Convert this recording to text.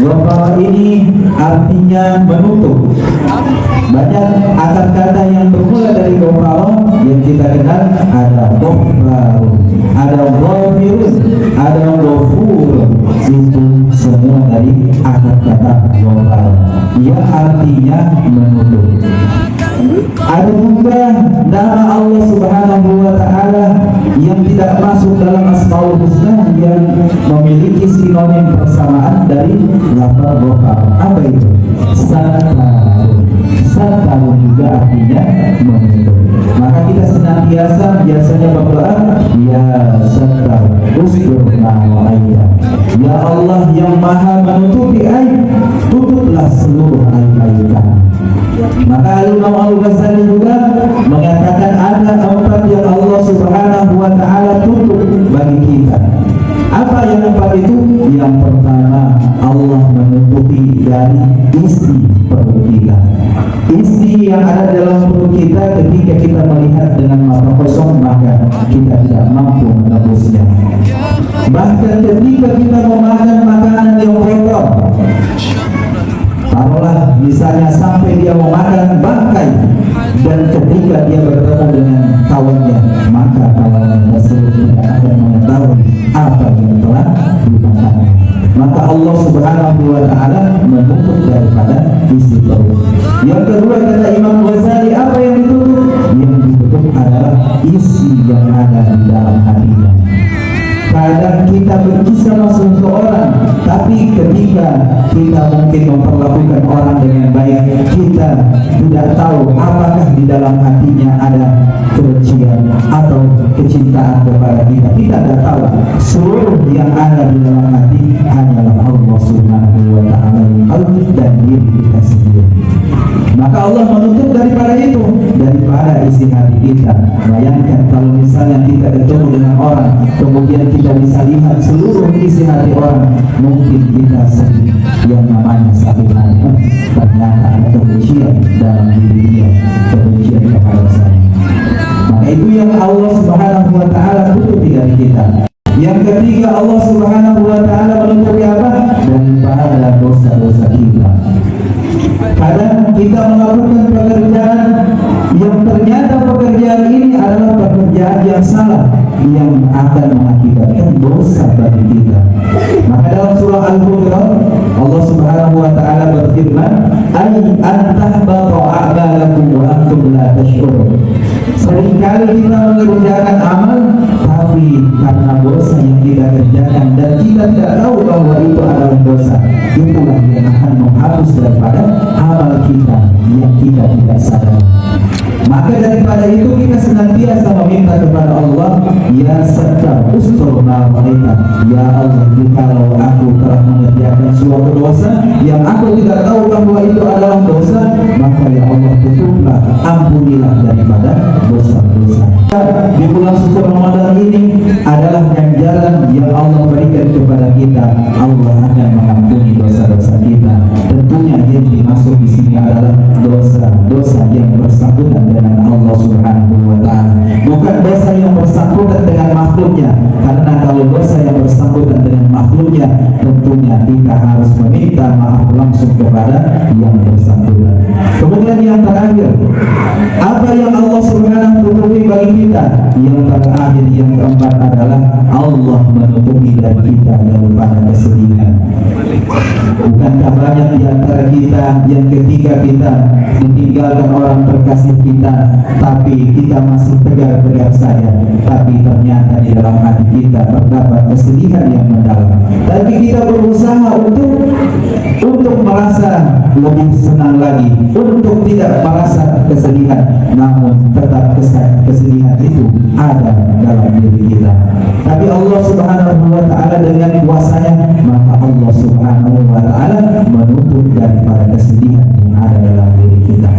Ghafara ini artinya menutup. Banyak akar kata yang bermula dari ghafara yang kita kenal, ada ghafar, ada ghafirun, ada ghafur. Itu semua dari akar kata ghafara yang artinya menutup. Ada juga nama Allah Subhanahu wa Ta'ala yang tidak masuk dalam Asmaul Husna yang memiliki sinonim persamaan dari lafaz ghafar. Apa itu? Satarun juga artinya menutup. Maka kita biasanya berdoa, ya Sattar usturna wa ayya. Ya Allah yang maha menutupi aib, tutuplah seluruh aib-aib kami. Maka Imam Al-Ghazali juga mengatakan ada 4 yang Allah Subhanahu wa Ta'ala tutup bagi kita. Apa yang 4 itu? Yang pertama, Allah menutupi dari isi perut kita. Isi yang ada dalam perut kita ketika kita melihat dengan mata kosong, maka kita tidak mampu menebusnya. Bahkan ketika kita memakan makanan yang kotor, taruhlah misalnya sampai dia memakan bangkai, dan ketika dia bertemu dengan kawannya, maka kawannya tersebut tidak akan mengetahui apa yang telah dimakan. Maka Allah Subhanahu wa Ta'ala menutup daripada isi perut. Yang kedua kata Imam Ghazali, apa yang ditutup? Yang ditutup adalah isi yang ada di dalam hatinya. Kadang kita benci sama seseorang, tapi ketika kita mungkin memperlakukan orang dengan baik, kita tidak tahu apakah di dalam hatinya ada kebencian atau kecintaan kepada kita. Kita tidak tahu. Seluruh yang ada di dalam hati hanyalah Allah Subhanahu wa Ta'ala dan diri kita sendiri. Maka Allah menutup daripada itu, daripada isi hati kita. Bayangkan kalau misalnya kita ketemu dengan orang, kemudian kita bisa lihat seluruh isi hati orang, mungkin kita sedih, yang namanya sakit hati. Ternyata ada kebencian dalam diri dia, kebencian kepada saya. Maka itu yang Allah Subhanahu wa Ta'ala tutupi dari kita. Yang ketiga, Allah Subhanahu wa Ta'ala menutupi apa? Daripada dosa-dosa kita. Kadang kita melakukan pekerjaan yang ternyata pekerjaan ini adalah pekerjaan yang salah, yang akan mengakibatkan dosa bagi kita. Maka dalam surah Al-Hujurat Allah Subhanahu wa Ta'ala berfirman, "Ay antahbata a'malakum wa antum la tash'urun." Seringkali kita mengerjakan amal, tapi karena dosa yang kita kerjakan dan kita tidak tahu bahwa itu adalah dosa, itulah yang akan menghapus daripada amal kita yang kita tidak sadar. Maka daripada itu kita senantiasa meminta kepada Allah, ya Sattar usturna wa ayya. Ya Allah, jikalau aku telah mengerjakan suatu dosa yang aku tidak tahu bahwa itu adalah dosa, maka ya Allah tutuplah, ampunilah daripada dosa-dosa. Di bulan suci Ramadan ini adalah ganjaran yang Allah berikan kepada kita. Allah akan mengampuni dosa-dosa kita. Tentunya yang dimaksud di sini adalah dosa-dosa yang bersangkutan dengan Allah Subhanahu wa Ta'ala, bukan dosa yang bersangkutan dengan makhluknya. Karena kalau dosa yang bersangkutan dengan makhluknya, tentunya kita harus meminta maaf langsung kepada yang bersangkutan. Kemudian yang terakhir, apa yang Allah Subhanahu tutupi bagi kita? Yang terakhir, yang keempat adalah Allah menutupi dari kita daripada kesedihan. Bukankah banyak di antara kita yang ketika kita ditinggalkan orang terkasih kita, tapi kita masih tegar-tegar saja, tapi ternyata di dalam hati kita terdapat kesedihan yang mendalam. Tapi kita berusaha untuk merasa lebih senang lagi, untuk tidak merasa kesedihan, namun tetap kesedihan itu ada dalam diri kita. Tapi Allah Subhanahu wa Ta'ala dengan kuasanya, maka Allah Subhanahu wa Ta'ala menutup daripada kesedihan yang ada dalam diri kita.